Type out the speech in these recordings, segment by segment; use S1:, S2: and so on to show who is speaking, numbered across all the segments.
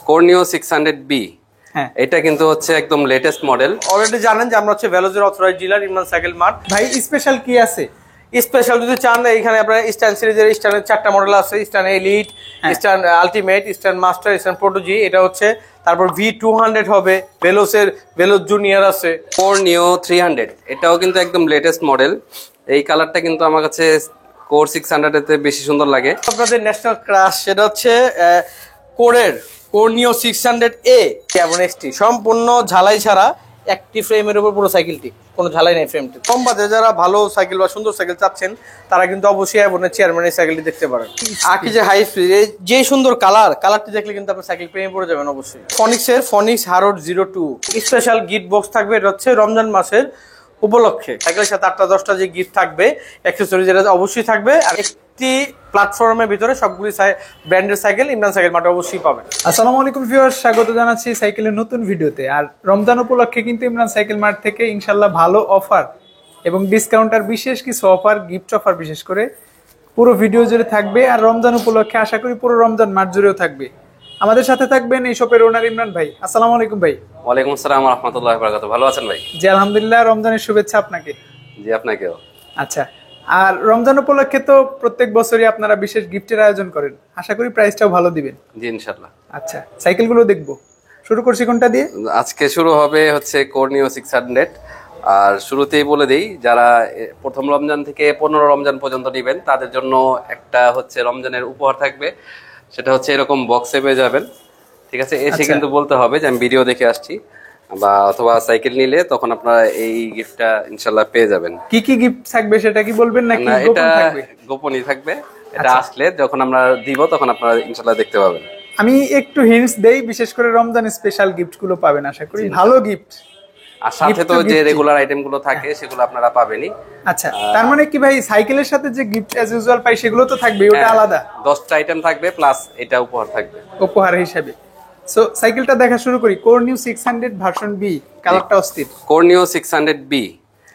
S1: কর্নিও 600B। হ্যাঁ, এটা কিন্তু হচ্ছে একদম লেটেস্ট মডেল।
S2: অলরেডি জানেন যে আমরা হচ্ছে ভেলোজের authorised dealer Imran cycle mart.
S3: ভাই স্পেশাল কি আছে?
S2: স্পেশাল যদি চান এখানে আপনার স্ট্যান্ড সিরিজের স্ট্যান্ডের 4টা মডেল আছে, stand elite, stand ultimate, stand master, stand প্রোটোজি, এটা হচ্ছে। তারপর V200 হবে, ভেলোজ জুনিয়র আছে।
S1: কর্নিও 300 এটাও কিন্তু একদম লেটেস্ট মডেল। এই কালারটা কিন্তু আমার কাছে কোর 600 এতে বেশি সুন্দর লাগে।
S2: আপনাদের ন্যাশনাল ক্রাশ সেটা হচ্ছে কর্নিও 600A এবং XT, সম্পূর্ণ ঝালাই ছাড়া একটি ফ্রেমের উপর পুরো সাইকেলটি, কোনো ঝালাই নেই ফ্রেমটি। কম বাজে যারা ভালো সাইকেল বা সুন্দর সাইকেল চাচ্ছেন তারা কিন্তু অবশ্যই এবং চেয়ারম্যান এই সাইকেলটি দেখতে পারেন। আকি যে হাই স্পিড, যে সুন্দর কালারটি দেখলে কিন্তু আপনার সাইকেল প্রেমে পড়ে যাবেন অবশ্যই। ফনিক্স হারোড 02 স্পেশাল গিফট বক্স থাকবে। এটা হচ্ছে রমজান মাসের উপলক্ষে সাইকেলের সাথে 8টা-10টা যে গিফট থাকবে, অ্যাকসেসরিজ, এটা অবশ্যই থাকবে। আর একটি প্ল্যাটফর্মের ভিতরে সবগুলি ব্র্যান্ডের সাইকেল ইমরান সাইকেল মার্টে অবশ্যই পাবেন।
S3: আসসালামু আলাইকুম ভিউয়ার্স, স্বাগত জানাচ্ছি সাইকেলের নতুন ভিডিওতে। আর রমজান উপলক্ষে কিন্তু ইমরান সাইকেল মার্ট থেকে ইনশাল্লাহ ভালো অফার এবং ডিসকাউন্ট আর বিশেষ কিছু অফার, গিফট অফার বিশেষ করে পুরো ভিডিও জুড়ে থাকবে। আর রমজান উপলক্ষে আশা করি পুরো রমজান মাস জুড়েও থাকবে। আমাদের সাথে থাকবেন এই শপের ওনার ইমরান ভাই। আসসালামু আলাইকুম ভাই।
S1: ওয়ালাইকুম আসসালাম ওয়া রাহমাতুল্লাহি ওয়া বারাকাতুহু। ভালো আছেন ভাই?
S3: জি আলহামদুলিল্লাহ, রমজানের শুভেচ্ছা আপনাকে।
S1: জি আপনাকেও।
S3: আচ্ছা, আর রমজান উপলক্ষে তো প্রত্যেক বছরই আপনারা বিশেষ গিফটের আয়োজন করেন, আশা করি প্রাইসটাও ভালো দিবেন।
S1: জি ইনশাআল্লাহ।
S3: আচ্ছা, সাইকেলগুলো দেখবো, শুরু করছি কোনটা দিয়ে?
S1: আজকে শুরু হবে হচ্ছে কর্নিও 600। আর শুরুতেই বলে দেই, যারা প্রথম রমজান থেকে 15 রমজান পর্যন্ত নেবেন তাদের জন্য একটা হচ্ছে রমজানের উপহার থাকবে। সেটা হচ্ছে এরকম বক্সে পেয়ে যাবেন, ঠিক আছে? এসে কিন্তু বলতে হবে যে আমি ভিডিও দেখে আসছি, বা অথবা সাইকেল নিলে তখন আপনারা এই গিফটটা ইনশাআল্লাহ পেয়ে যাবেন।
S3: কি কি গিফট থাকবে সেটা কি বলবেন নাকি গোপন থাকবে?
S1: গোপনই থাকবে। এটা আসলে যখন আমরা দিব তখন আপনারা ইনশাআল্লাহ দেখতে পাবেন।
S3: আমি একটু হিন্টস দেই, বিশেষ করে রমজান স্পেশাল গিফট গুলো পাবেন আশা করি, ভালো গিফট।
S1: আর সাথে তো যে রেগুলার আইটেম গুলো থাকে সেগুলো আপনারা পাবেনই।
S3: আচ্ছা, তার মানে কি ভাই সাইকেলের সাথে যে গিফট অ্যাজ ইউজুয়াল পাই সেগুলো তো থাকবে, ওটা আলাদা?
S1: 10টা আইটেম থাকবে প্লাস এটা উপহার থাকবে
S3: উপহার হিসেবে। সো সাইকেলটা দেখা শুরু করি। কর্নিও 600 ভার্সন বি, কালারটা অস্থির।
S1: কর্নিও 600B।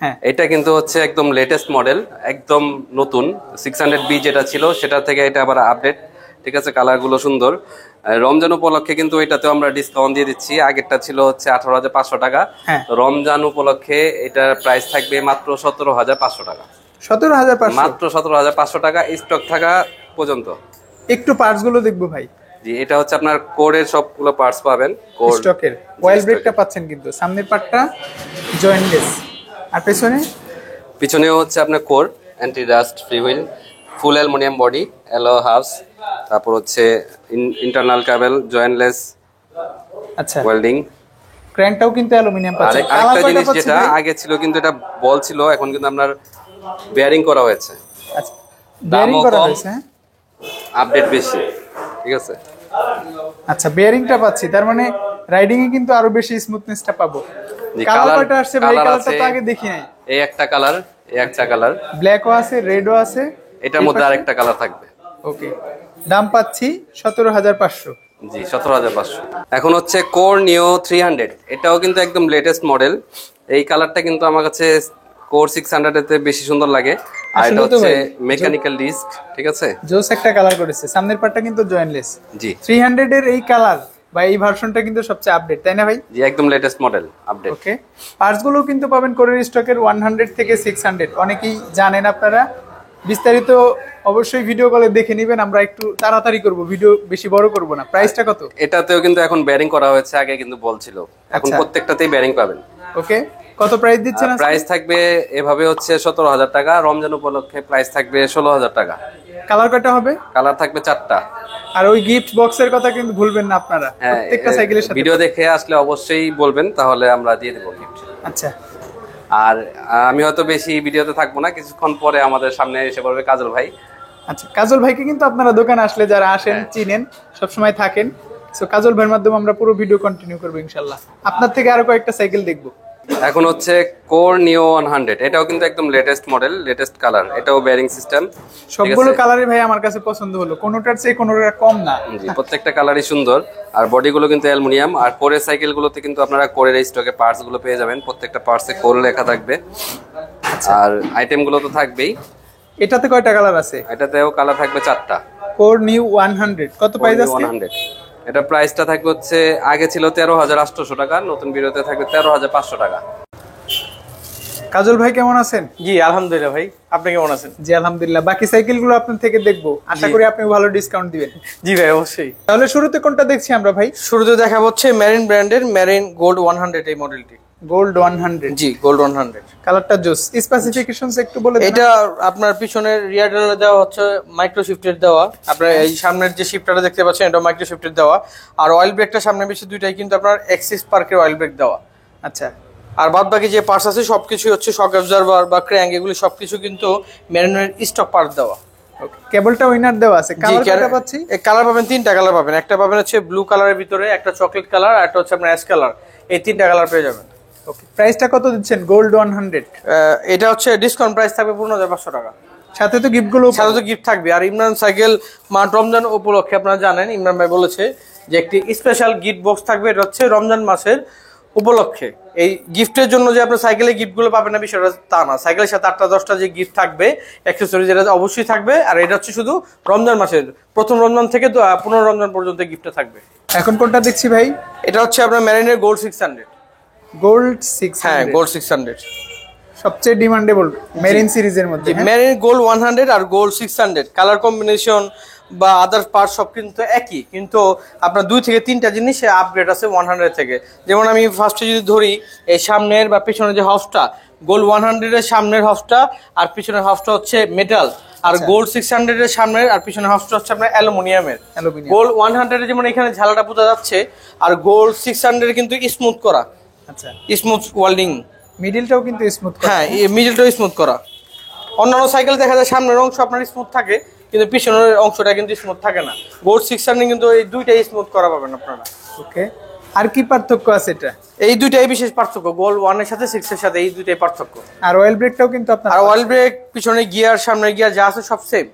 S3: হ্যাঁ,
S1: এটা কিন্তু হচ্ছে একদম লেটেস্ট মডেল, একদম নতুন। 600B যেটা ছিল সেটা থেকে এটা আবার আপডেট, ঠিক আছে? কালার গুলো সুন্দর। রমজান উপলক্ষে কিন্তু এটাতেও আমরা ডিসকাউন্ট দিয়ে দিচ্ছি। আগেরটা ছিল হচ্ছে 18,500 টাকা। রমজান উপলক্ষে এটার প্রাইস থাকবে মাত্র 17,500 টাকা।
S3: 17,500
S1: মাত্র 17,500 টাকা, স্টক থাকা পর্যন্ত।
S3: একটু পার্টস গুলো দেখবো ভাই।
S1: জি, এটা হচ্ছে আপনার কোরের সবগুলো পার্টস পাবেন।
S3: স্টকের অয়েল ব্রেকটা পাচ্ছেন কিন্তু, সামনের পার্টটা জয়েন্টলেস। আর পিছনেও
S1: হচ্ছে আপনার core, anti dust, free wheel, full aluminium body, alloy house, তারপর হচ্ছে ইন্টারনাল কেবল, জয়েন্টলেস।
S3: আচ্ছা,
S1: ওয়েল্ডিং।
S3: ক্র্যাঙ্কটাও কিন্তু অ্যালুমিনিয়াম পাচ্ছেন।
S1: আরেকটা জিনিস যেটা আগে ছিল কিন্তু এটা বল ছিল, এখন কিন্তু আপনার বেয়ারিং করা হয়েছে।
S3: আচ্ছা, বেয়ারিং করা হয়েছে,
S1: আপডেট বেশি, ঠিক আছে?
S3: আচ্ছা, বেয়ারিংটা পাচ্ছি, তার মানে রাইডিং এ কিন্তু আরো বেশি স্মুথনেসটা পাবো। কালারটা আসছে ভাই, কালারটা তো আগে দেখি নাই।
S1: এই একটা কালার, এই একটা কালার,
S3: ব্ল্যাকও আছে, রেডও আছে,
S1: এটার মধ্যে আরেকটা কালার থাকবে।
S3: ওকে, দাম পাচ্ছি 17,500।
S1: জি 17,500। এখন হচ্ছে কর্নিও 300। এটাও কিন্তু একদম লেটেস্ট মডেল। এই কালারটা কিন্তু আমার কাছে কোর 600 এতে বেশি সুন্দর লাগে। আর এটা হচ্ছে মেকানিক্যাল ডিস্ক, ঠিক আছে?
S3: জোস একটা কালার করেছে। সামনের পার্টটা কিন্তু জয়েন্টলেস।
S1: জি,
S3: 300 এর এই কালার বা এই ভার্সনটা কিন্তু সবচেয়ে আপডেট, তাই না ভাই?
S1: জি, একদম লেটেস্ট মডেল, আপডেট।
S3: ওকে, পার্টস গুলো কিন্তু পাবেন কোরের স্টকের 100 থেকে 600। অনেকেই জানেন আপনারা, বিস্তারিত অবশ্যই ভিডিও কলে দেখে নেবেন। আমরা একটু তাড়াতাড়ি করব, ভিডিও বেশি বড় করব না। প্রাইসটা কত?
S1: এটাতেও কিন্তু এখন বেয়ারিং করা হয়েছে, আগে কিন্তু বলছিল, এখন প্রত্যেকটাতেই বেয়ারিং পাবেন।
S3: ওকে, কত প্রাইস দিচ্ছেন?
S1: প্রাইস থাকবে এভাবে হচ্ছে 17,000 টাকা। রমজান উপলক্ষে প্রাইস থাকবে 16,000 টাকা।
S3: কালার কয়টা হবে?
S1: কালার থাকবে 4টা।
S3: আর ওই গিফট বক্সের কথা কিন্তু ভুলবেন না আপনারা, প্রত্যেকটা সাইকেলের সাথে।
S1: ভিডিও দেখে আসলে অবশ্যই বলবেন, তাহলে আমরা দিয়ে দেব গিফট।
S3: আচ্ছা,
S1: আর আমি হয়তো বেশি ভিডিওতে থাকবো না, কিছুক্ষণ পরে আমাদের সামনে এসে পড়বে কাজল ভাই।
S3: আচ্ছা, কাজল ভাইকে কিন্তু আপনারা দোকানে আসলে যারা আসেন চিনেন, সবসময় থাকেন। সো কাজল ভাইয়ের মাধ্যমে আমরা পুরো ভিডিও কন্টিনিউ করবো ইনশাল্লাহ। আপনার থেকে আরো কয়েকটা সাইকেল দেখবো।
S1: এখন হচ্ছে কর্নিও 100। এটাও কিন্তু একদম লেটেস্ট মডেল, লেটেস্ট কালার। এটাও বেয়ারিং সিস্টেম।
S3: সবগুলো কালারই ভাই আমার কাছে পছন্দ হলো, কোনোটার চেয়ে কোনোটা কম না।
S1: জি, প্রত্যেকটা কালারই সুন্দর। আর বডিগুলো কিন্তু অ্যালুমিনিয়াম। আর কোরের সাইকেলগুলোতে কিন্তু আপনারা কোরের স্টকে পার্টস গুলো পেয়ে যাবেন। প্রত্যেকটা পার্টসে কোর লেখা থাকবে। আর আইটেমগুলো তো থাকবেই।
S3: এটাতে কয়টা কালার আছে?
S1: এটাতেও কালার থাকবে 4টা।
S3: কর্নিও 100 কত প্রাইস আছে?
S1: 100। এটা প্রাইসটা থাকবে হচ্ছে আগে ছিল 13,800 টাকা, নতুন ভিডিওতে থাকবে 13,500 টাকা।
S3: কাজল ভাই কেমন আছেন?
S2: জি আলহামদুলিল্লাহ ভাই, আপনি কেমন আছেন?
S3: জি আলহামদুলিল্লাহ। বাকি সাইকেলগুলো আপনার থেকে দেখবো, আশা করি আপনি ভালো ডিসকাউন্ট দিবেন।
S2: জি ভাই অবশ্যই।
S3: তাহলে শুরুতে কোনটা দেখছি আমরা ভাই?
S2: শুরুতে দেখা হচ্ছে মেরিন ব্র্যান্ডের মেরিন গোল্ড 100 এই মডেলটি।
S3: গোল্ড 100।
S2: জি গোল্ড 100।
S3: কালারটা জোস। স্পেসিফিকেশনস একটু বলে দেন।
S2: এটা আপনার পিছনের রিয়ার ডেলার দেওয়া হচ্ছে মাইক্রো শিফটের দেওয়া, আপনার এই সামনের যে শিফটারটা দেখতে পাচ্ছেন এটা মাইক্রো শিফটের দেওয়া, আর অয়েল ব্রেকটা সামনে বেশি দুইটাই কিন্তু আপনার এক্সিস পার্কের অয়েল ব্রেক দেওয়া।
S3: আচ্ছা,
S2: আর বাদ বাকি যে পার্টস আছে সবকিছু হচ্ছে শক অবজারভার বা ক্র্যাঙ্ক, এগুলো সবকিছু কিন্তু মেরিনের স্টক পার্ট দেওয়া।
S3: ওকে, কেবলটা উইনার দেওয়া আছে। কালার কয়টা পাচ্ছি?
S2: এই কালার পাবেন তিনটা কালার পাবেন, একটা পাবেন হচ্ছে ব্লু কালারের ভিতরে, একটা চকলেট কালার, আর একটা হচ্ছে আপনার অ্যাশ কালার। এই তিনটা কালার পেয়ে যাবেন।
S3: ওকে, প্রাইসটা কত দিচ্ছেন গোল্ড 100?
S2: এটা হচ্ছে ডিসকাউন্ট প্রাইস থাকবে 15,500 টাকা।
S3: সাথে তো গিফটগুলো
S2: সাথে তো গিফট থাকবে। আর ইমরান সাইকেল মাঠ রমজান উপলক্ষে আপনারা জানেন ইমরান ভাই বলেছে যে একটি স্পেশাল গিফট বক্স থাকবে, এটা হচ্ছে রমজান মাসের উপলক্ষে। এই গিফটের জন্য যে আপনার সাইকেলে গিফটগুলো পাবেন না বিষয়টা তা না, সাইকেলের সাথে 8টা-10টা যে গিফট থাকবে অ্যাকসেসরি, যেটা অবশ্যই থাকবে। আর এটা হচ্ছে শুধু রমজান মাসের প্রথম রমজান থেকে 15 রমজান পর্যন্ত গিফটটা থাকবে।
S3: এখন কোনটা দেখছি ভাই?
S2: এটা হচ্ছে আপনার মেরিনের গোল্ড 600।
S3: গোল্ড 600।
S2: হ্যাঁ গোল্ড 600
S3: সবচেয়ে ডিমান্ডেবল মেরিন সিরিজের মধ্যে।
S2: মেরিন গোল্ড 100 আর গোল্ড 600 কালার কম্বিনেশন বা আদার পার্ট সব কিন্তু একই, কিন্তু আপনার 2 থেকে 3টা জিনিস আপগ্রেড আছে 100 থেকে। যেমন আমি ফার্স্টে যদি ধরি, এই সামনের বা পিছনের যে হবসটা গোল্ড 100 এর সামনের হবসটা আর পিছনের হবসটা হচ্ছে মেটাল, আর গোল্ড 600 এর সামনের আর পিছনের হবসটা হচ্ছে আপনার অ্যালুমিনিয়ামের। গোল্ড 100 যেমন এখানে ঝালাটা বোঝা যাচ্ছে, আর গোল্ড 600 কিন্তু স্মুথ করা।
S3: আচ্ছা,
S2: স্মুথ ওয়েল্ডিং,
S3: মিডলটাও কিন্তু স্মুথ করা।
S2: হ্যাঁ মিডলটাও স্মুথ করা। অন্যান্য সাইকেল দেখা যায় সামনের অংশ আপনার স্মুথ থাকে, কিন্তু পিছনের অংশটা কিন্তু স্মুথ থাকে না। গোল্ড 600 কিন্তু এই দুইটাই স্মুথ করা পাবেন আপনারা।
S3: ওকে, আর কি পার্থক্য আছে এটা?
S2: এই দুইটাই বিশেষ পার্থক্য, গোল্ড 1 এর সাথে 6 এর সাথে এই দুইটাই পার্থক্য।
S3: আর অয়েল ব্রেকটাও কিন্তু আপনার।
S2: আর অয়েল ব্রেক, পিছনে গিয়ার, সামনের গিয়ার যা আছে সব সেম।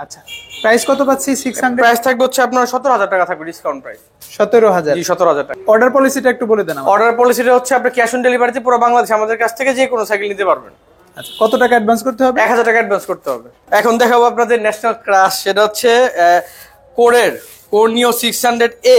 S3: আচ্ছা, প্রাইস কত পাচ্ছি? 600।
S2: প্রাইস থাকবে হচ্ছে আপনার 17,000 টাকা থাকবে ডিসকাউন্ট প্রাইস।
S3: 17,000।
S2: জি 17,000 টাকা।
S3: অর্ডার পলিসিটা একটু বলে দেন।
S2: অর্ডার পলিসিটা হচ্ছে আপনি ক্যাশ অন ডেলিভারিতে পুরো বাংলাদেশে আমাদের কাছ থেকে যে কোনো সাইকেল নিতে পারবেন।
S3: আচ্ছা, কত টাকা অ্যাডভান্স করতে হবে?
S2: 1,000 টাকা অ্যাডভান্স করতে হবে। এখন দেখাবো আপনাদের ন্যাশনাল ক্রাশ, সেটা হচ্ছে কোরনিও 600A।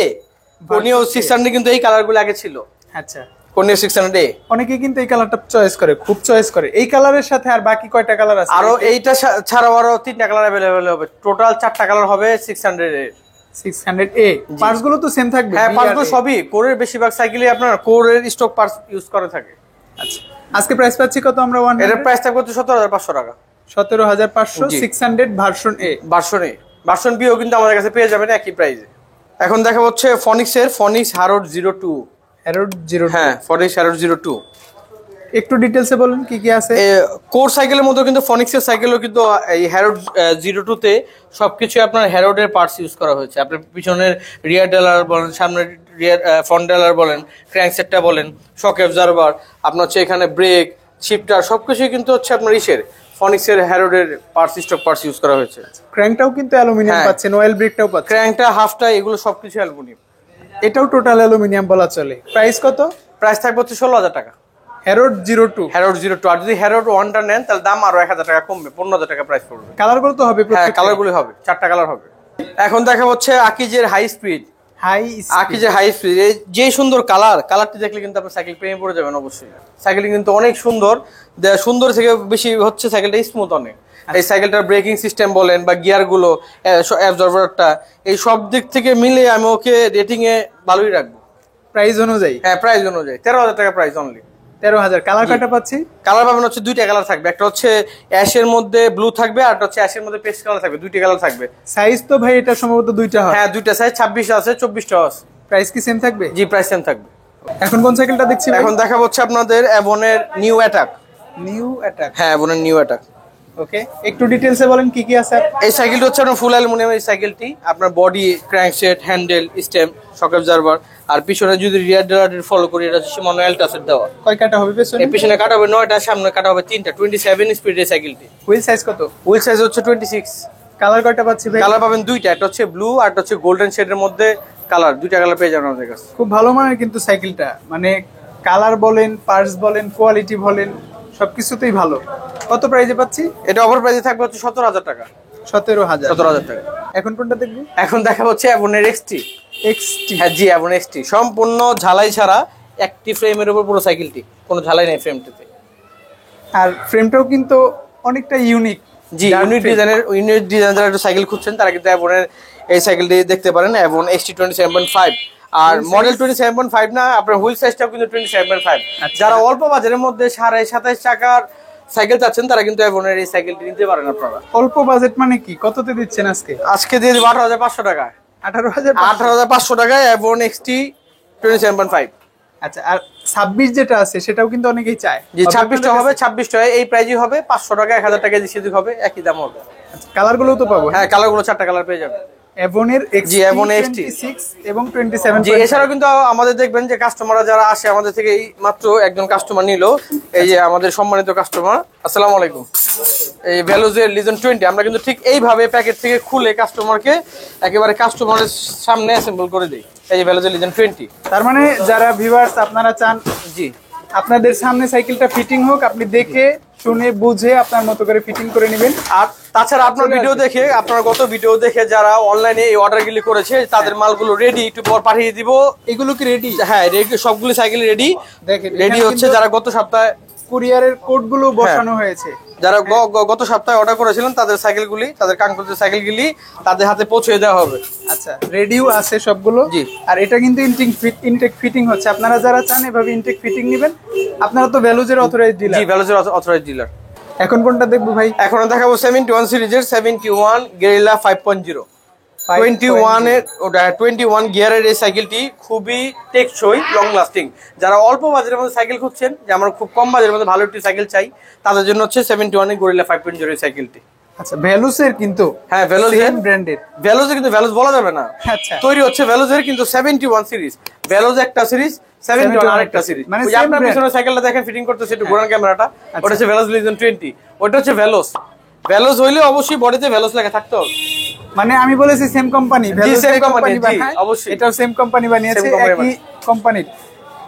S2: কোরনিও 600 কিন্তু এই কালারগুলো আগে ছিল।
S3: আচ্ছা,
S2: কোরনিও 600A
S3: অনেকে কিন্তু এই কালারটা চয়েস করে, খুব চয়েস করে। এই কালারের সাথে আর বাকি কয়টা কালার আছে?
S2: আরো এইটা ছাড়াও আরো 3টা কালার अवेलेबल হবে, টোটাল 4টা কালার হবে 600 এর।
S3: 600A পার্টস গুলো তো সেম থাকবে?
S2: হ্যাঁ পার্টস গুলো সবই কোরের, বেশিরভাগ সাইকেলে আপনার কোরের স্টক পার্টস ইউজ করে থাকে।
S3: আচ্ছা, আজকে প্রাইস পাচ্ছি কত আমরা?
S2: এর প্রাইস থাকবে 17,500 টাকা।
S3: 17,500 600 ভার্সন এ।
S2: ভার্সন বিও কিন্তু আমাদের কাছে পেয়ে যাবেন একই প্রাইসে। এখন দেখা হচ্ছে ফনিক্সের ফনিক্স হ্যারোড 02।
S3: হ্যারোড 02।
S2: হ্যাঁ ফনিক্স হ্যারোড 02।
S3: একটু ডিটেইলসে বলুন কি কি আছে।
S2: কোর সাইকেলের মতো কিন্তু ফনিক্সের সাইকেলও কিন্তু এই হ্যারোড 02 তে সবকিছু আপনার হ্যারোডের পার্টস ইউজ করা হয়েছে। আপনার পিছনের রিয়ার ডেলার বলেন, সামনের রিয়ার ফ্রন্ট ডেলার বলেন, ক্র্যাঙ্কসেটটা বলেন, শক অ্যাবজর্ভার, আপনার হচ্ছে এখানে ব্রেক, শিফটার সবকিছুই কিন্তু হচ্ছে আপনার ফনিক্সের হ্যারোডের পার্টস, স্টক পার্টস ইউজ করা হয়েছে।
S3: ক্র্যাঙ্কটাও কিন্তু অ্যালুমিনিয়াম পাচ্ছেন, অয়েল ব্রেকটাও পাচ্ছেন,
S2: ক্র্যাঙ্কটা, হাফটা, এগুলো সবকিছু অ্যালুমিনিয়াম।
S3: এটাও টোটাল অ্যালুমিনিয়াম বলা চলে। প্রাইস কত?
S2: প্রাইস থাকবে হচ্ছে 16,000 টাকা।
S3: হ্যারোড 02।
S2: হ্যারোড 02। আর যদি হ্যারোড 1টা নেন তাহলে দাম আরো 1,000 টাকা কমবে, 15,000 টাকা প্রাইস পড়বে।
S3: কালারগুলো তো হবে?
S2: হ্যাঁ কালারগুলো হবে, 4টা কালার হবে। এখন দেখা হচ্ছে আকিজের হাই স্পিড। আকিজের হাই স্পিড, এই যে সুন্দর কালারটি দেখলে কিন্তু আপনি সাইকেল প্রেমে পড়ে যাবেন অবশ্যই। সাইকেলটি কিন্তু অনেক সুন্দর, সুন্দর থেকে বেশি হচ্ছে সাইকেলটা স্মুথ অনেক। এই সাইকেলটার ব্রেকিং সিস্টেম বলেন বা গিয়ার গুলো, অ্যাবজর্ভারটা, এই সব দিক থেকে মিলে আমি ওকে রেটিং এ ভালোই রাখবো।
S3: প্রাইস অনুযায়ী?
S2: হ্যাঁ প্রাইস অনুযায়ী 13,000 টাকা প্রাইস অনলি।
S3: 13,000। কালার কয়টা পাচ্ছি?
S2: কালার পাবেন হচ্ছে 2টা কালার থাকবে, একটা হচ্ছে অ্যাশের মধ্যে ব্লু থাকবে, আর একটা হচ্ছে অ্যাশের মধ্যে পেস্ট কালার থাকবে। 2টা কালার থাকবে।
S3: সাইজ তো ভাই এটা সম্ভবত 2টা হয়।
S2: হ্যাঁ 2টা সাইজ, 26 আছে, 24টা আছে।
S3: প্রাইস কি সেম থাকবে?
S2: জি প্রাইস সেম থাকবে।
S3: এখন কোন সাইকেলটা দেখছি?
S2: এখন দেখা হচ্ছে আপনাদের অ্যাভনের নিউ অ্যাটাক।
S3: New attack.
S2: হ্যাঁ অ্যাভনের নিউ অ্যাটাক।
S3: ওকে, একটু ডিটেইলসে বলেন কি কি আছে।
S2: এই সাইকেলটা হচ্ছে আপনার ফুল অ্যালুমিনিয়াম। এই সাইকেলটি আপনার বডি, ক্র্যাঙ্কসেট, হ্যান্ডেল, স্টেম, শক অ্যাবজর্ভার, আর পিছনে যদি রিয়ার ডেলার ফলো করি এটা হচ্ছে ম্যানুয়াল টাচের দেওয়া।
S3: কয় কাটা হবে পেছনে?
S2: এই পিছনে কাটা হবে 9টা, সামনে কাটা হবে 3টা। 27 স্পিডের সাইকেলটি।
S3: হুইল সাইজ কত?
S2: হুইল সাইজ হচ্ছে 26।
S3: কালার কয়টা পাচ্ছি ভাই?
S2: কালার পাবেন 2টা, একটা হচ্ছে ব্লু আর একটা হচ্ছে গোল্ডেন শেডের মধ্যে কালার। 2টা কালার পেয়ে যাবেন আমাদের কাছে।
S3: খুব ভালো মানের কিন্তু সাইকেলটা, মানে কালার বলেন, পার্টস বলেন, কোয়ালিটি বলেন, সবকিছুতেই ভালো। কত প্রাইসে পাচ্ছি?
S2: এটা অফার প্রাইসে থাকবে হচ্ছে 17,000 টাকা।
S3: 17,000।
S2: 17,000 টাকা।
S3: এখন কোনটা দেখবো?
S2: এখন দেখা হচ্ছে অ্যাভনের এক্সটি।
S3: এক্সটি।
S2: হ্যাঁ জি এবং এক্সটি সম্পূর্ণ ঝালাই ছাড়া একটি ফ্রেমের উপর পুরো সাইকেলটি, কোনো ঝালাই নেই ফ্রেমটিতে।
S3: আর ফ্রেমটাও কিন্তু অনেকটা ইউনিক।
S2: জি ইউনিক ডিজাইনের যারা একটু সাইকেল খুঁজছেন তারা কিন্তু অ্যাভনের এই সাইকেলটি দেখতে পারেন, অ্যাভন এক্সটি 27.5। আর মডেল 27.5 না, আপনার হুইল সাইজটাও কিন্তু 27.5। যারা অল্প বাজারের মধ্যে 27.5 চাকার সাইকেল চাচ্ছেন তারা কিন্তু অ্যাভনের এই সাইকেলটি নিতে পারেন আপনারা।
S3: অল্প বাজেট মানে কি, কততে দিচ্ছেন আজকে?
S2: আজকে দিয়ে দেবো 18,500 টাকা।
S3: 18,500
S2: টাকায় অ্যাভন এক্সটি 27.5।
S3: আচ্ছা, আর 26 যেটা আছে সেটাও কিন্তু অনেকেই চায়।
S2: জি 26টা হবে, 26 টাকা এই প্রাইজই হবে। 500 টাকা 1000 টাকা বেশি দিক হবে, একই দাম হবে।
S3: আচ্ছা, কালারগুলোও তো পাবো।
S2: হ্যাঁ কালারগুলো 4টা কালার পেয়ে যাবেন।
S3: এভনের
S2: জি, এভন এক্সটি
S3: 26 এবং 27।
S2: জি এছাড়াও কিন্তু আমাদের দেখবেন যে কাস্টমাররা যারা আসে আমাদের থেকে, এই মাত্র একজন কাস্টমার নিল, এই যে আমাদের সম্মানিত কাস্টমার, আসসালামু আলাইকুম। এই ভ্যালুজের লিজেন 20 আমরা কিন্তু ঠিক এইভাবে প্যাকেট থেকে খুলে কাস্টমারকে একেবারে কাস্টমারের সামনে অ্যাসেম্বল করে দিই। এই যে ভ্যালুজের লিজেন 20।
S3: তার মানে যারা ভিউয়ার্স আপনারা চান
S2: জি
S3: আপনাদের সামনে সাইকেলটা ফিটিং হোক, আপনি দেখে শুনে বুঝে আপনার মতো করে ফিটিং করে নেবেন।
S2: আর তাছাড়া আপনার ভিডিও দেখে, আপনার গত ভিডিও দেখে যারা অনলাইনে এই অর্ডারগুলি করেছে তাদের মালগুলো রেডি, একটু পর পাঠিয়ে দিব।
S3: এগুলো কি রেডি?
S2: হ্যাঁ রেডি, সবগুলো সাইকেল রেডি।
S3: দেখেন
S2: রেডি হচ্ছে, যারা গত সপ্তাহে
S3: কুরিয়ারের কোডগুলো বসানো হয়েছে।
S2: যারা গত সপ্তাহে অর্ডার করেছিলেন তাদের সাইকেলগুলি, তাদের কাঙ্ক্ষিত সাইকেলগুলি তাদের হাতে পৌঁছে দেওয়া হবে।
S3: আচ্ছা, রেডিও আছে সবগুলো।
S2: জি।
S3: আর এটা কিন্তু ইনটেক ফিটিং হচ্ছে। আপনারা যারা চান এভাবে ইনটেক ফিটিং নেবেন, আপনারা তো ভ্যালুজের অথরাইজড ডিলার।
S2: জি ভ্যালুজের অথরাইজড ডিলার।
S3: এখন কোনটা দেখবো ভাই?
S2: এখন দেখাবো 71 সিরিজের 71 গেরিলা 5.0। 21 গিয়ারের এই সাইকেলটি খুবই টেকসই, লং লাস্টিং। যারা অল্প বাজারের মধ্যে সাইকেল খুঁজছেন, যে আমরা খুব কম বাজারের মধ্যে ভালো একটি সাইকেল চাই, তাদের জন্য হচ্ছে 71 গরিলা 5.0 এই সাইকেলটি।
S3: আচ্ছা, ভ্যালুসের কিন্তু,
S2: হ্যাঁ ভ্যালুজের
S3: ব্র্যান্ডের।
S2: ভ্যালুজে কিন্তু ভ্যালুজ বলা যাবে না,
S3: আচ্ছা,
S2: তৈরি হচ্ছে ভ্যালুজের কিন্তু 71 সিরিজ। ভ্যালুজ একটা সিরিজ, 71 আরেকটা সিরিজ।
S3: মানে
S2: ওই আপনার পিছনে সাইকেলটা দেখেন ফিটিং করতেছে, একটু ঘোরান ক্যামেরাটা, ওটা হচ্ছে ভ্যালুজ লিজেন 20, ওটা হচ্ছে ভ্যালুজ। ভ্যালুজ হইলে অবশ্যই বডিতে ভ্যালুজ লেখা থাকতে হবে।
S3: মানে আমি বলেছি সেম কোম্পানি,
S2: জি সেম কোম্পানি, জি অবশ্যই
S3: এটাও সেম কোম্পানি বানিয়েছে, একই কোম্পানির।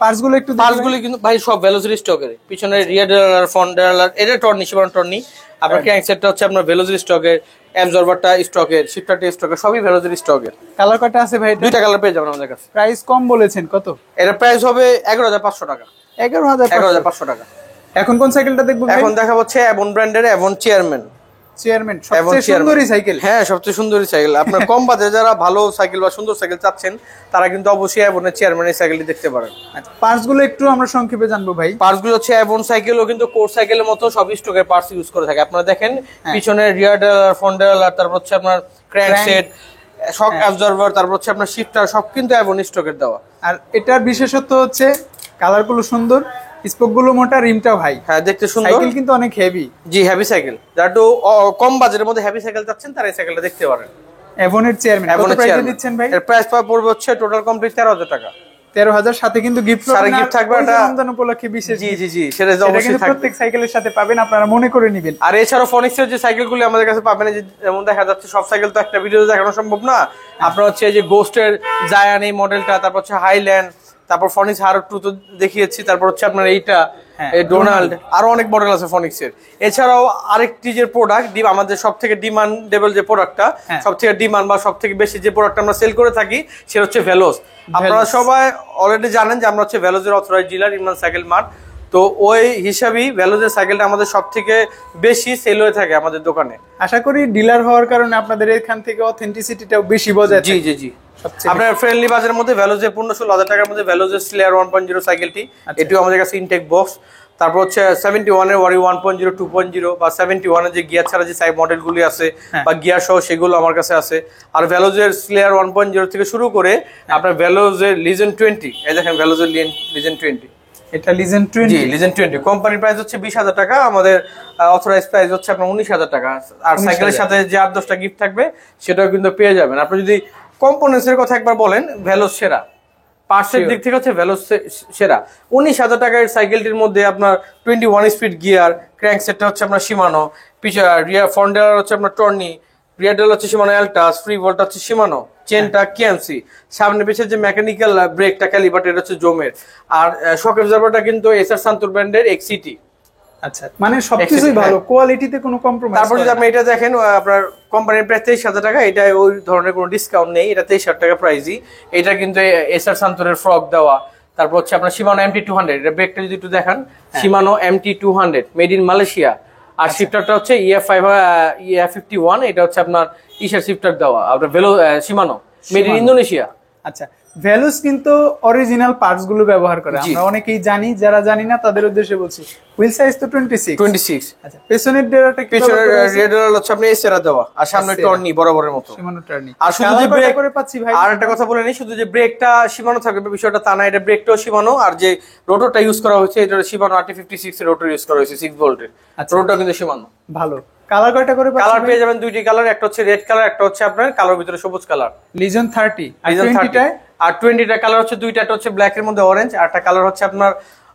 S3: পার্টসগুলো একটু
S2: পার্টসগুলো কিন্তু ভাই সব ভ্যালুজের স্টকের। পিছনে রিয়ার ডেলার, ফ্রন্ট ডেলার, এটা টর্নি, সীমানা টর্নি। আপনার ক্র্যাঙ্ক সেটটা হচ্ছে আপনার ভ্যালুজের স্টকের, অ্যাবজর্ভারটা স্টকের, শিফটারটা স্টকের, সবই ভ্যালুজের স্টকের।
S3: কালার কয়টা আছে ভাই?
S2: দুইটা কালার পেয়ে যাবেন আমাদের কাছে।
S3: প্রাইস কম বলেছেন কত?
S2: এর প্রাইস হবে 11,500 টাকা। 11,500 টাকা।
S3: এখন কোন সাইকেলটা দেখবো?
S2: এখন দেখা হচ্ছে অ্যাভন ব্র্যান্ডের অ্যাভন চেয়ারম্যান।
S3: সবচেয়ে সুন্দরী সাইকেল।
S2: হ্যাঁ সবচেয়ে সুন্দরী সাইকেল। আপনার কম বাজেটে যারা ভালো সাইকেল বা সুন্দর সাইকেল চাচ্ছেন তারা কিন্তু অবশ্যই অ্যাভনের চেয়ারম্যানের সাইকেলটি দেখতে পারেন।
S3: আচ্ছা, পার্টসগুলো একটু আমরা সংক্ষেপে জানবো ভাই।
S2: পার্টসগুলো হচ্ছে অ্যাভন সাইকেলও কিন্তু কোর সাইকেলের মতো সব স্টকের পার্টস ইউজ করে থাকে। আপনারা দেখেন পিছনে রিয়ার ডেলার, ফ্রন্ট ডেলার, তারপর হচ্ছে আপনার ক্র্যাঙ্ক সেট, শক অ্যাবজর্ভার, তারপর হচ্ছে আপনার শিফটার, সব কিন্তু অ্যাভন স্টকের দেওয়া।
S3: আর এটার বিশেষত্ব হচ্ছে কালারগুলো সুন্দর, স্পোকগুলো মোটা, রিমটাও ভাই।
S2: হ্যাঁ দেখতে সুন্দর,
S3: সাইকেল কিন্তু অনেক হেভি।
S2: জি হেভি সাইকেল। যারা একটু কম বাজেটের মধ্যে হেভি সাইকেল চাচ্ছেন তারা এই সাইকেলটা দেখতে পারেন।
S3: অ্যাভনের চেয়ারম্যান কত প্রাইসে দিচ্ছেন ভাই?
S2: এর প্রাইস পড়বে হচ্ছে টোটাল কমপ্লিট 13,000 টাকা।
S3: 13,000 সাথে কিন্তু গিফট
S2: থাকবে, এটা
S3: রমজান উপলক্ষে বিশেষ।
S2: জি জি জি সেটা অবশ্যই থাকবে,
S3: প্রত্যেক সাইকেলের সাথে পাবেন, আপনারা মনে করে নেবেন।
S2: আর এছাড়াও ফনিক্সের যে সাইকেলগুলো আমাদের কাছে পাবেন, যেমন দেখা যাচ্ছে সব সাইকেল তো একটা ভিডিওতে দেখানো সম্ভব না। আপনার হচ্ছে এই যে গোস্টের জায়ান এই মডেলটা, তারপর হচ্ছে হাইল্যান্ড, তারপর ফনিক্স হার 2 তো দেখিয়েছি, তারপর হচ্ছে আপনার এইটা ডোনাল্ড, আরো অনেক মডেল আছে ফনিক্সের। এছাড়াও আরেকটি যে প্রোডাক্ট আমাদের সব থেকে ডিমান্ডেবল যে প্রোডাক্টটা, সব থেকে ডিমান্ড বা সব থেকে বেশি যে প্রোডাক্ট আমরা সেল করে থাকি সেটা হচ্ছে ভেলোস। আপনারা সবাই অলরেডি জানেন যে আমরা হচ্ছে ভেলোজের authorised dealer, Imran cycle mart. তো ওই হিসাবেই ভেলোজের সাইকেলটা আমাদের সব থেকে বেশি সেল হয়ে থাকে আমাদের দোকানে।
S3: আশা করি ডিলার হওয়ার কারণে আপনাদের এখান থেকে অথেন্টিসিটিটাও বেশি বজায় থাকে।
S2: জি জি জি আপনার ফ্রেন্ডলি বাজারের মধ্যে ভ্যালুজের 16,000 টাকার মধ্যে ভ্যালুজের স্লেয়ার 1.0 সাইকেলটি, এটিও আমাদের কাছে ইনটেক বক্স। তারপর হচ্ছে 71 এর ওয়ারি 1.0, 2.0 বা 71 এর যে গিয়ার ছাড়া যে সাইড মডেলগুলি আছে বা গিয়ার সহ সেগুলো আমার কাছে আছে। আর ভ্যালুজের স্লেয়ার 1.0 থেকে শুরু করে আপনার ভ্যালুজের লিজেন্ড 20, এই দেখেন ভ্যালুজের লিজেন্ড 20,
S3: এটা লিজেন্ড 20।
S2: জি লিজেন্ড 20 কোম্পানির প্রাইস হচ্ছে 20,000 টাকা, আমাদের অথরাইজ প্রাইস হচ্ছে আপনার 19,000 টাকা। আর সাইকেলের সাথে যে 8-10টা গিফট থাকবে সেটাও কিন্তু পেয়ে যাবেন। আপনি যদি কম্পোনেন্টসের কথা একবার বলেন, ভ্যালোস সেরা, পার্টসের দিক থেকে হচ্ছে ভ্যালোস সেরা। 19,000 টাকার সাইকেলটির মধ্যে আপনার 21 স্পিড গিয়ার, ক্র্যাঙ্ক সেটটা হচ্ছে আপনার শিমানো, রিয়ার ফ্রন্ট ডেলার হচ্ছে আপনার টর্নি, রিয়ার ডেলার হচ্ছে শিমানো অ্যালটাস, ফ্রি ভোল্ট হচ্ছে শিমানো, চেনটা কিএমসি, সামনে পিছের যে মেকানিক্যাল ব্রেকটা ক্যালিপার এটা হচ্ছে জোমের। আর শক অ্যাবজর্ভারটা কিন্তু এসআর সান্তুর ব্র্যান্ডের এক্সিটি।
S3: আচ্ছা, মানে সবকিছুই ভালো, কোয়ালিটিতে কোনো কম্প্রোমাইজ।
S2: তারপর যদি আপনি এটা দেখেন, আপনার কোম্পানির প্রাইস 23,000 টাকা, এটা ওই ধরনের কোনো ডিসকাউন্ট নেই, এটা 23,000 টাকা প্রাইসই। এটা কিন্তু এসআর সান্তোরের ফ্রক দেওয়া। তারপর হচ্ছে আপনার শিমানো MT200, এটা ব্রেকটা যদি একটু দেখান, Shimano MT200 made in Malaysia. আর শিফটারটা হচ্ছে EF51, এটা হচ্ছে আপনার ইশার শিফটার দেওয়া, আপনার ভেলো শিমানো মেড ইন ইন্দোনেশিয়া।
S3: আচ্ছা, ভ্যালুস কিন্তু অরিজিনাল পার্টস গুলো ব্যবহার করে, আমরা অনেকেই জানি, যারা জানি না তাদের উদ্দেশ্যে বলছি। হুইল সাইজ তো 26। আচ্ছা, পেছনের ডেরাটা কি
S2: রেডার হচ্ছে আপনি এসএরা দেওয়া, আর সামনে টর্নি বরাবরের মতো
S3: শিমানো টার্নি।
S2: আর শুধু যে ব্রেক
S3: করে পাচ্ছি ভাই,
S2: আর একটা কথা বলে নেই, শুধু যে ব্রেকটা শিমানো থাকবে বিষয়টা তা না, এটা ব্রেকটাও শিমানো, আর যে রোটরটা ইউজ করা হয়েছে এটা শিমানো RT56 এর রোটর ইউজ করা হয়েছে 6 ভোল্টের। রোটরটা কিন্তু শিমানো।
S3: ভালো। কালার কয়টা করে পাচ্ছি?
S2: কালার পেয়ে যাবেন দুইটি কালার, একটা হচ্ছে রেড কালার, একটা হচ্ছে আপনার কালোর ভিতরে সবুজ কালার।
S3: লিজন 30 আর
S2: লিজন
S3: 20 টায়,
S2: আর 20টা কালার হচ্ছে দুইটা, একটা হচ্ছে ব্ল্যাক এর মধ্যে অরেঞ্জ, আর একটা কালার হচ্ছে আপনার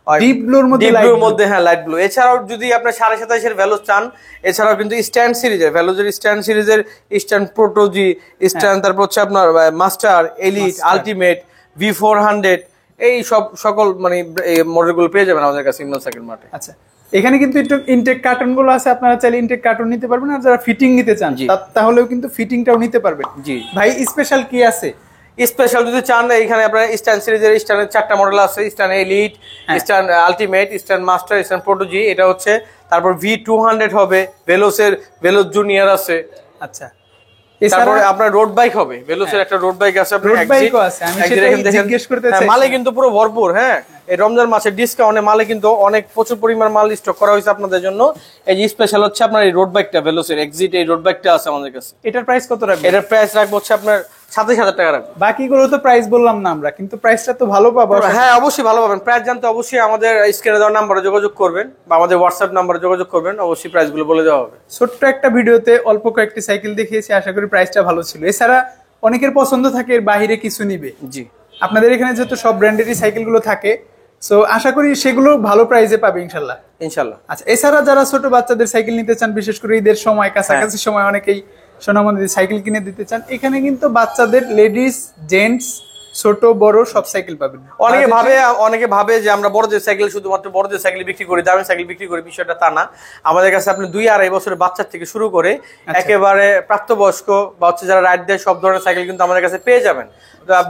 S3: ডিপ ব্লুর মধ্যে,
S2: ডিপ ব্লুর মধ্যে, হ্যাঁ লাইট ব্লু। এছাড়াও যদি আপনি 27.5 এর ভ্যালু চান, এছাড়াও কিন্তু স্ট্যান্ড সিরিজের ভ্যালুজের স্ট্যান্ড সিরিজের স্ট্যান্ড প্রোটোজি স্ট্যান্ড, তারপর হচ্ছে আপনার মাস্টার, এলিট, আলটিমেট, V400, এই সব সকল মানে মডেলগুলো পেয়ে যাবেন আমাদের কাছে ইমরান সাইকেল মার্টে।
S3: আচ্ছা, এখানে কিন্তু একটু ইনটেক কার্টন গুলো আছে, আপনারা চাইলে ইনটেক কার্টন নিতে পারবেন, আর যারা ফিটিং নিতে চান তাহলেও কিন্তু ফিটিংটাও নিতে পারবেন।
S2: জি
S3: ভাই, স্পেশাল কি আছে?
S2: স্পেশাল যদি চান, এখানে আপনার স্ট্যান্ড সিরিজের স্ট্যান্ডের 4টা মডেল আছে, stand elite, stand ultimate, stand master, stand প্রোটোজি, এটা হচ্ছে। তারপর V200 হবে, ভেলোস জুনিয়র আছে।
S3: আচ্ছা,
S2: তারপরে আপনার রোড বাইক হবে, ভেলোসের একটা রোড বাইক আছে, আপনার
S3: রোড বাইকও আছে, আমি সেটাই জিজ্ঞেস করতে চাই।
S2: মালে কিন্তু পুরো ভরপুর। হ্যাঁ, এই রমজান মাসের ডিসকাউন্টে মালে কিন্তু অনেক প্রচুর পরিমাণ মাল স্টক করা হয়েছে আপনাদের জন্য। এই যে স্পেশাল হচ্ছে আপনার এই রোড বাইকটা, ভেলোসের এক্সিট, এই রোড বাইকটা আছে আমাদের কাছে।
S3: এটার প্রাইস কত রাখবেন?
S2: এটার প্রাইস রাখবো হচ্ছে আপনার 27,000 টাকা রাখবো।
S3: বাকিগুলো তো প্রাইস বললাম না আমরা, কিন্তু প্রাইসটা তো ভালো পাবো।
S2: হ্যাঁ, অবশ্যই ভালো পাবেন। প্রাইস জানতে অবশ্যই আমাদের স্ক্রিনে দেওয়া নাম্বারে যোগাযোগ করবেন, বা আমাদের হোয়াটসঅ্যাপ নাম্বারে যোগাযোগ করবেন, অবশ্যই প্রাইসগুলো বলে দেওয়া হবে।
S3: ছোট্ট একটা ভিডিওতে অল্প কয়েকটি সাইকেল দেখিয়েছি, আশা করি প্রাইসটা ভালো ছিল। এছাড়া অনেকের পছন্দ থাকে এর বাইরে কিছু নিবে।
S2: জি,
S3: আপনাদের এখানে যেহেতু সব ব্র্যান্ডেরই সাইকেলগুলো থাকে, সো আশা করি সেগুলো ভালো প্রাইসে পাবে ইনশাল্লাহ।
S2: ইনশাল্লাহ।
S3: আচ্ছা, এছাড়া যারা ছোট বাচ্চাদের সাইকেল নিতে চান, বিশেষ করে ঈদের সময়, কাছাকাছি সময় অনেকেই সোনামন্দির সাইকেল কিনে দিতে চান, এখানে কিন্তু বাচ্চাদের, লেডিস, জেন্টস, ছোট বড় সব সাইকেল পাবেন।
S2: অনেকে ভাবে যে আমরা বড়দের সাইকেল, শুধুমাত্র বড়দের সাইকেল বিক্রি করি, দামি সাইকেল বিক্রি করি, বিষয়টা তা না। আমাদের কাছে আপনি 2-2.5 বছরের বাচ্চার থেকে শুরু করে একেবারে প্রাপ্তবয়স্ক বা হচ্ছে যারা রাইড দেয়, সব ধরনের সাইকেল কিন্তু আমাদের কাছে পেয়ে যাবেন।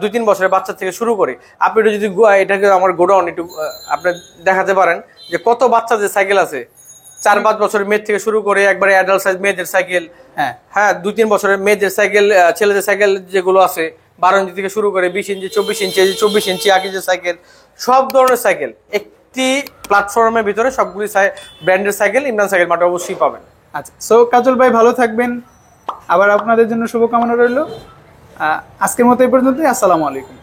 S2: 2-3 বছরের বাচ্চা থেকে শুরু করে আপনি যদি এটাকে আমার গোডাউন একটু আপনি দেখাতে পারেন যে কত বাচ্চাদের সাইকেল আছে, 4-5 বছরের মেয়ের থেকে শুরু করে একবারে অ্যাডাল্ট সাইজ মেয়েদের সাইকেল। হ্যাঁ, 2-3 বছরের মেয়েদের সাইকেল, ছেলেদের সাইকেল যেগুলো আছে 12 ইঞ্চি থেকে শুরু করে 20 ইঞ্চি, 24 ইঞ্চি, 24 ইঞ্চি আকিজের সাইকেল, সব ধরনের সাইকেল একটি প্ল্যাটফর্মের ভিতরে সবগুলি ব্র্যান্ডের সাইকেল ইমরান সাইকেল মার্টে অবশ্যই পাবেন।
S3: আচ্ছা, সো কাজল ভাই ভালো থাকবেন, আবার আপনাদের জন্য শুভকামনা রইল। আজকের মতো এই পর্যন্তই। আসসালামু আলাইকুম।